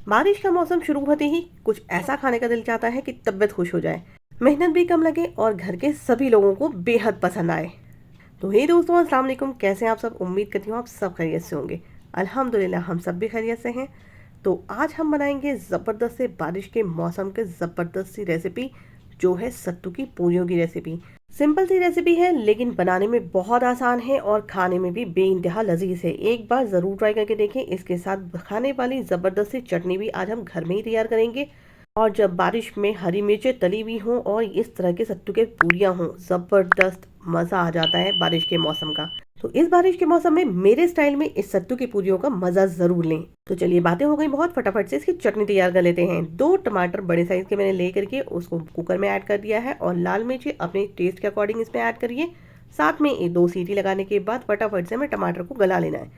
बारिश का मौसम शुरू होते ही कुछ ऐसा खाने का दिल चाहता है कि तबीयत खुश हो जाए, मेहनत भी कम लगे और घर के सभी लोगों को बेहद पसंद आए। तो हे दोस्तों, अस्सलाम वालेकुम। कैसे हैं आप सब? उम्मीद करती हूँ आप सब खैरियत से होंगे। अल्हम्दुलिल्लाह हम सब भी खैरियत से हैं। तो आज हम बनाएंगे ज़बरदस्त से बारिश के मौसम के ज़बरदस्त सी रेसिपी, जो है सत्तू की पूरियों की रेसिपी। सिंपल सी रेसिपी है लेकिन बनाने में बहुत आसान है और खाने में भी बेइंतहा लजीज है। एक बार ज़रूर ट्राई करके देखें। इसके साथ खाने वाली ज़बरदस्त सी चटनी भी आज हम घर में ही तैयार करेंगे। और जब बारिश में हरी मिर्चें तली हुई हों और इस तरह के सत्तू के पूरियां हों, ज़बरदस्त मज़ा आ जाता है बारिश के मौसम का। तो इस बारिश के मौसम में मेरे स्टाइल में इस सत्तू की पूरियों का मज़ा ज़रूर लें। तो चलिए, बातें हो गई बहुत, फटाफट से इसकी चटनी तैयार कर लेते हैं। 2 टमाटर बड़े साइज़ के मैंने ले करके उसको कुकर में ऐड कर दिया है और लाल मिर्ची अपने टेस्ट के अकॉर्डिंग इसमें ऐड करिए। साथ में 2 सीटी लगाने के बाद फटाफट से हमें टमाटर को गला लेना है।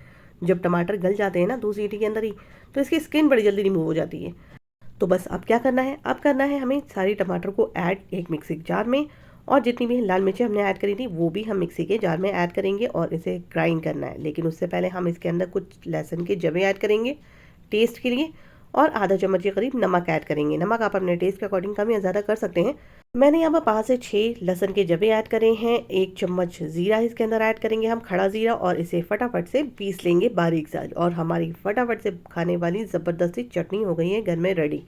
जब टमाटर गल जाते हैं ना 2 सीटी के अंदर ही, तो इसकी स्किन बड़ी जल्दी रिमूव हो जाती है। तो बस अब क्या करना है, अब करना है हमें सारी टमाटर को ऐड एक मिक्सी जार में, और जितनी भी लाल मिर्चें हमने ऐड करी थी वो भी हम मिक्सी के जार में ऐड करेंगे और इसे ग्राइंड करना है। लेकिन उससे पहले हम इसके अंदर कुछ लहसुन के जवे ऐड करेंगे टेस्ट के लिए, और आधा चम्मच के करीब नमक ऐड करेंगे। नमक आप अपने टेस्ट के अकॉर्डिंग कम या ज़्यादा कर सकते हैं। मैंने यहाँ पर 5 से 6 लहसुन के जवे ऐड करे हैं। 1 चम्मच ज़ीरा इसके अंदर ऐड करेंगे हम, खड़ा ज़ीरा, और इसे फटाफट से पीस लेंगे बारीक सा। और हमारी फटाफट से खाने वाली ज़बरदस्ती चटनी हो गई है घर में रेडी।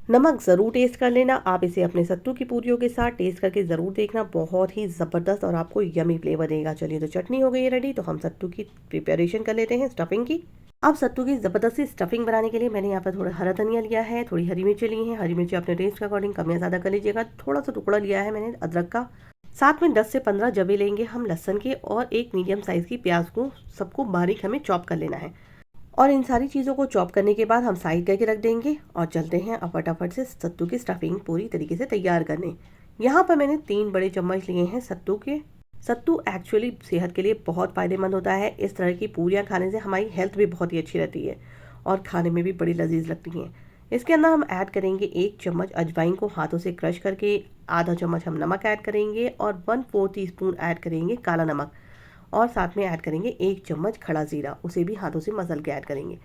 नमक ज़रूर टेस्ट कर लेना। आप इसे अपने सत्तू की पूरियों के साथ टेस्ट करके ज़रूर देखना, बहुत ही ज़बरदस्त और आपको यमी फ्लेवर देगा। चलिए, तो चटनी हो गई है रेडी। तो हम सत्तू की प्रिपरेशन कर लेते हैं स्टफिंग की। अब सत्तू की ज़बरदस्ती स्टफिंग बनाने के लिए मैंने यहाँ पर थोड़ा हरा धनिया लिया है, थोड़ी हरी मिर्ची ली है। हरी मिर्ची अपने टेस्ट के अकॉर्डिंग कम या ज़्यादा कर लीजिएगा। थोड़ा सा टुकड़ा लिया है मैंने अदरक का। साथ में 10 से 15 जवे लेंगे हम लहसुन के, और एक मीडियम साइज़ की प्याज को सबको बारीक हमें चॉप कर लेना है। और इन सारी चीज़ों को चॉप करने के बाद हम साइड करके रख देंगे और चलते हैं अब फटाफट से सत्तू की स्टफिंग पूरी तरीके से तैयार करने। यहाँ पर मैंने 3 बड़े चम्मच लिए हैं सत्तू के। सत्तू एक्चुअली सेहत के लिए बहुत फ़ायदेमंद होता है। इस तरह की पूरियाँ खाने से हमारी हेल्थ भी बहुत ही अच्छी रहती है और खाने में भी बड़ी लजीज लगती हैं। इसके अंदर हम ऐड करेंगे 1 चम्मच अजवाइन को हाथों से क्रश करके, आधा चम्मच हम नमक ऐड करेंगे और 1/4 टीस्पून ऐड करेंगे काला नमक, और साथ में ऐड करेंगे 1 चम्मच खड़ा ज़ीरा, उसे भी हाथों से मसल के ऐड करेंगे।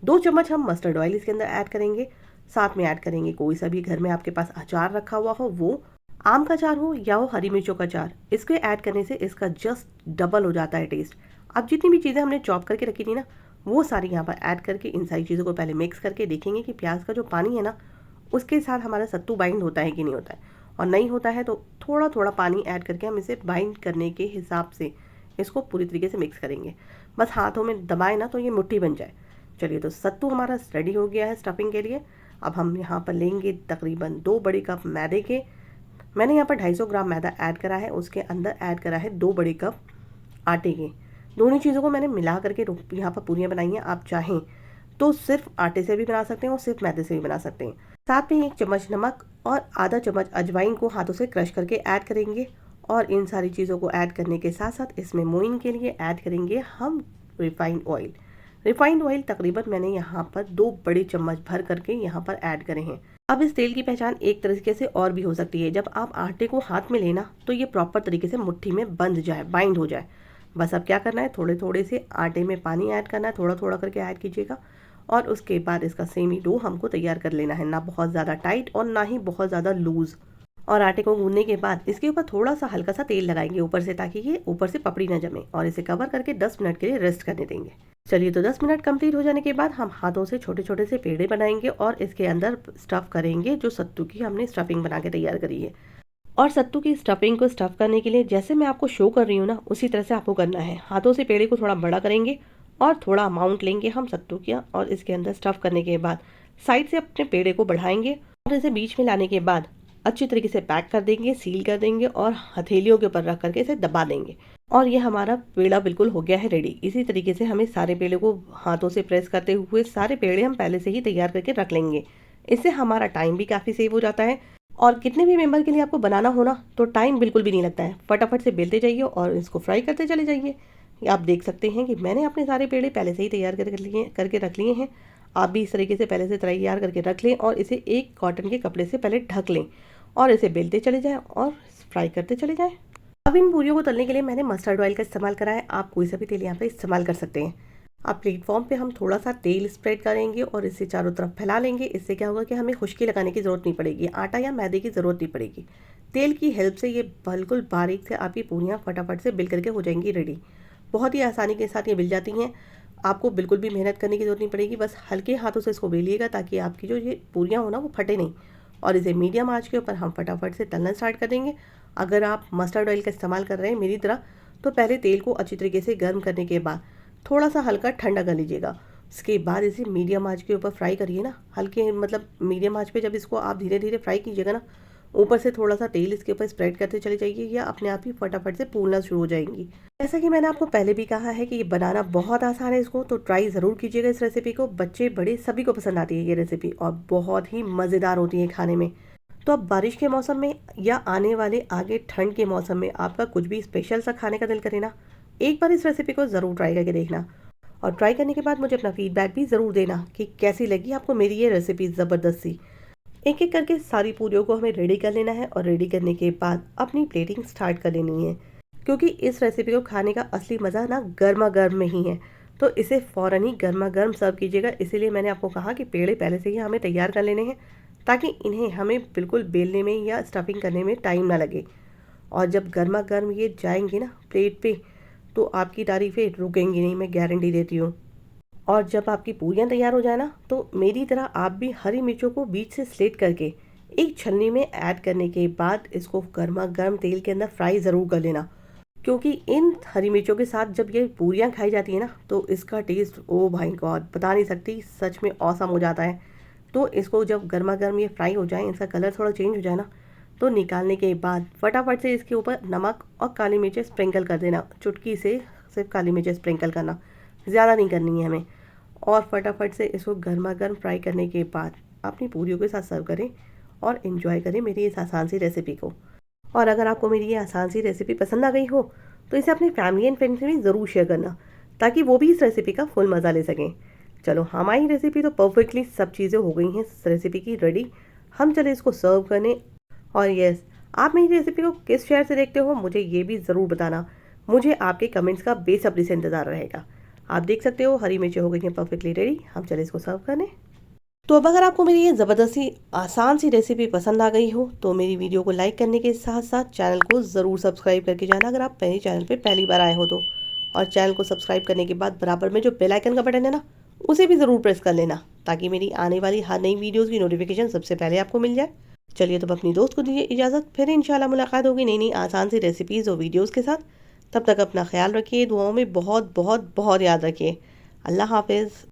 2 चम्मच हम मस्टर्ड ऑयल इसके अंदर ऐड करेंगे। साथ में ऐड करेंगे कोई सा भी घर में आपके पास अचार रखा हुआ हो, वो आम का अचार हो या हो हरी मिर्चों का अचार। इसके ऐड करने से इसका जस्ट डबल हो जाता है टेस्ट। अब जितनी भी चीज़ें हमने चॉप करके रखी थी ना, वो सारी यहाँ पर ऐड करके इन सारी चीज़ों को पहले मिक्स करके देखेंगे कि प्याज का जो पानी है ना, उसके साथ हमारा सत्तू बाइंड होता है कि नहीं होता है। और नहीं होता है तो थोड़ा थोड़ा पानी ऐड करके हम इसे बाइंड करने के हिसाब से इसको पूरी तरीके से मिक्स करेंगे। बस हाथों में दबाए ना तो ये मुट्ठी बन जाए। चलिए, तो सत्तू हमारा रेडी हो गया है स्टफिंग के लिए। अब हम यहाँ पर लेंगे तकरीबन 2 बड़े कप मैदे के। मैंने यहाँ पर 250 ग्राम मैदा ऐड करा है। उसके अंदर ऐड करा है 2 बड़े कप आटे के। दोनों चीज़ों को मैंने मिला करके यहाँ पर पूरियाँ बनाई हैं। आप चाहें तो सिर्फ आटे से भी बना सकते हैं और सिर्फ मैदे से भी बना सकते हैं। साथ में 1 चम्मच नमक और आधा चम्मच अजवाइन को हाथों से क्रश करके ऐड करेंगे। और इन सारी चीज़ों को ऐड करने के साथ साथ इसमें मोइन के लिए ऐड करेंगे हम रिफाइंड ऑयल। रिफाइंड ऑयल तकरीबन मैंने यहाँ पर 2 बड़े चम्मच भर करके यहाँ पर ऐड करे हैं। अब इस तेल की पहचान एक तरीके से और भी हो सकती है। जब आप आटे को हाथ में लेना तो ये प्रॉपर तरीके से मुट्ठी में बंध जाए, बाइंड हो जाए। बस अब क्या करना है, थोड़े थोड़े से आटे में पानी ऐड करना है, थोड़ा थोड़ा करके ऐड कीजिएगा। और उसके बाद इसका सेमी डो हमको तैयार कर लेना है, ना बहुत ज़्यादा टाइट और ना ही बहुत ज़्यादा लूज़। और आटे को गूंदने के बाद इसके ऊपर थोड़ा सा हल्का सा तेल लगाएंगे ऊपर से, ताकि ये ऊपर से पपड़ी ना जमे, और इसे कवर करके 10 मिनट के लिए रेस्ट करने देंगे। चलिए, तो 10 मिनट कंप्लीट हो जाने के बाद हम हाथों से छोटे छोटे से पेड़े बनाएंगे और इसके अंदर स्टफ़ करेंगे जो सत्तू की हमने स्टफिंग बना के तैयार करी है। और सत्तू की स्टफिंग को स्टफ़ करने के लिए जैसे मैं आपको शो कर रही हूँ ना, उसी तरह से आपको करना है। हाथों से पेड़े को थोड़ा बड़ा करेंगे और थोड़ा अमाउंट लेंगे हम सत्तू का, और इसके अंदर स्टफ़ करने के बाद साइड से अपने पेड़े को बढ़ाएंगे और इसे बीच में लाने के बाद अच्छी तरीके से पैक कर देंगे, सील कर देंगे और हथेलियों के ऊपर रख करके इसे दबा देंगे। और ये हमारा पेड़ा बिल्कुल हो गया है रेडी। इसी तरीके से हमें सारे पेड़े को हाथों से प्रेस करते हुए सारे पेड़े हम पहले से ही तैयार करके रख लेंगे। इससे हमारा टाइम भी काफ़ी सेव हो जाता है, और कितने भी मेंबर के लिए आपको बनाना हो ना तो टाइम बिल्कुल भी नहीं लगता है। फटाफट से बेलते जाइए और इसको फ्राई करते चले जाइए। आप देख सकते हैं कि मैंने अपने सारे पेड़े पहले से ही तैयार करके रख लिए हैं। आप भी इस तरीके से पहले से तैयार करके रख लें और इसे एक कॉटन के कपड़े से पहले ढक लें और इसे बेलते चले जाएं और फ्राई करते चले जाएं। अब इन पूरियों को तलने के लिए मैंने मस्टर्ड ऑयल का इस्तेमाल करा है। आप कोई सा भी तेल यहाँ पर इस्तेमाल कर सकते हैं। अब प्लेटफॉर्म पे हम थोड़ा सा तेल स्प्रेड करेंगे और इसे चारों तरफ फैला लेंगे। इससे क्या होगा कि हमें खुश्की लगाने की ज़रूरत नहीं पड़ेगी, आटा या मैदे की ज़रूरत नहीं पड़ेगी। तेल की हेल्प से ये बिल्कुल बारीक से आपकी पूरियाँ फटाफट से बिल करके हो जाएंगी रेडी। बहुत ही आसानी के साथ ये बिल जाती हैं। आपको बिल्कुल भी मेहनत करने की ज़रूरत नहीं पड़ेगी, बस हल्के हाथों से इसको बेलिएगा ताकि आपकी जो ये पूरियाँ हो ना वो फटे नहीं। और इसे मीडियम आंच के ऊपर हम फटाफट से तलना स्टार्ट कर देंगे। अगर आप मस्टर्ड ऑयल का इस्तेमाल कर रहे हैं मेरी तरह, तो पहले तेल को अच्छी तरीके से गर्म करने के बाद थोड़ा सा हल्का ठंडा कर लीजिएगा। उसके बाद इसे मीडियम आंच के ऊपर फ्राई करिए ना, हल्के मतलब मीडियम आंच पे जब इसको आप धीरे धीरे फ्राई कीजिएगा ना, ऊपर से थोड़ा सा तेल इसके ऊपर स्प्रेड करते चले जाइए, या अपने आप ही फटाफट से फूलना शुरू हो जाएंगी। जैसा कि मैंने आपको पहले भी कहा है कि ये बनाना बहुत आसान है, इसको तो ट्राई ज़रूर कीजिएगा इस रेसिपी को। बच्चे बड़े सभी को पसंद आती है ये रेसिपी और बहुत ही मज़ेदार होती है खाने में। तो अब बारिश के मौसम में या आने वाले आगे ठंड के मौसम में आपका कुछ भी स्पेशल सा खाने का दिल करे ना, एक बार इस रेसिपी को ज़रूर ट्राई करके देखना। और ट्राई करने के बाद मुझे अपना फीडबैक भी ज़रूर देना कि कैसी लगी आपको मेरी ये रेसिपी ज़बरदस्त सी। एक एक करके सारी पूरियों को हमें रेडी कर लेना है और रेडी करने के बाद अपनी प्लेटिंग स्टार्ट कर लेनी है, क्योंकि इस रेसिपी को खाने का असली मज़ा ना गर्मा गर्म में ही है। तो इसे फ़ौरन ही गर्मा गर्म सर्व कीजिएगा। इसीलिए मैंने आपको कहा कि पेड़े पहले से ही हमें तैयार कर लेने हैं, ताकि इन्हें हमें बिल्कुल बेलने में या स्टफिंग करने में टाइम ना लगे। और जब गर्मा गर्म ये जाएंगे ना प्लेट पे, तो आपकी तारीफ़ें रुकेंगी नहीं, मैं गारंटी देती हूँ। और जब आपकी पूरियाँ तैयार हो जाए ना, तो मेरी तरह आप भी हरी मिर्चों को बीच से स्लिट करके एक छलनी में ऐड करने के बाद इसको गर्मा गर्म तेल के अंदर फ्राई ज़रूर कर लेना, क्योंकि इन हरी मिर्चों के साथ जब ये पूरियाँ खाई जाती है ना, तो इसका टेस्ट ओ भाई गॉड बता नहीं सकती, सच में औसम हो जाता है। तो इसको जब गर्मा गर्म ये फ्राई हो जाए, इसका कलर थोड़ा चेंज हो जाए ना, तो निकालने के बाद फटाफट से इसके ऊपर नमक और काली मिर्चें स्प्रिंकल कर देना। चुटकी से सिर्फ काली मिर्चें स्प्रिंकल करना, ज़्यादा नहीं करनी है हमें। और फटाफट से इसको गर्मा गर्म फ्राई करने के बाद अपनी पूरियों के साथ सर्व करें और इन्जॉय करें मेरी इस आसान सी रेसिपी को। और अगर आपको मेरी ये आसान सी रेसिपी पसंद आ गई हो, तो इसे अपनी फैमिली एंड फ्रेंड्स से भी ज़रूर शेयर करना, ताकि वो भी इस रेसिपी का फुल मज़ा ले सकें। चलो, हमारी रेसिपी तो परफेक्टली सब चीज़ें हो गई हैं इस रेसिपी की रेडी। हम चले इसको सर्व करने। और यस, आप मेरी रेसिपी को किस शहर से देखते हो मुझे ये भी ज़रूर बताना। मुझे आपके कमेंट्स का बेसब्री से इंतज़ार रहेगा। आप देख सकते हो हरी मिर्चें हो गई हैं परफेक्टली रेडी। हम चले इसको सर्व करने। तो अब अगर आपको मेरी ये ज़बरदस्ती आसान सी रेसिपी पसंद आ गई हो, तो मेरी वीडियो को लाइक करने के साथ साथ चैनल को ज़रूर सब्सक्राइब करके जाना, अगर आप मेरे चैनल पे पहली बार आए हो तो। और चैनल को सब्सक्राइब करने के बाद बराबर में जो बेल आइकन का बटन है ना, उसे भी ज़रूर प्रेस कर लेना, ताकि मेरी आने वाली हर नई वीडियोज़ की नोटिफिकेशन सबसे पहले आपको मिल जाए। चलिए, तो अपनी दोस्त को दीजिए इजाज़त, फिर इंशाल्लाह मुलाकात होगी नई नई आसान सी रेसिपीज़ और वीडियोज़ के साथ। तब तक अपना ख्याल रखिए, दुआओं में बहुत बहुत बहुत याद रखिए। अल्लाह हाफिज़।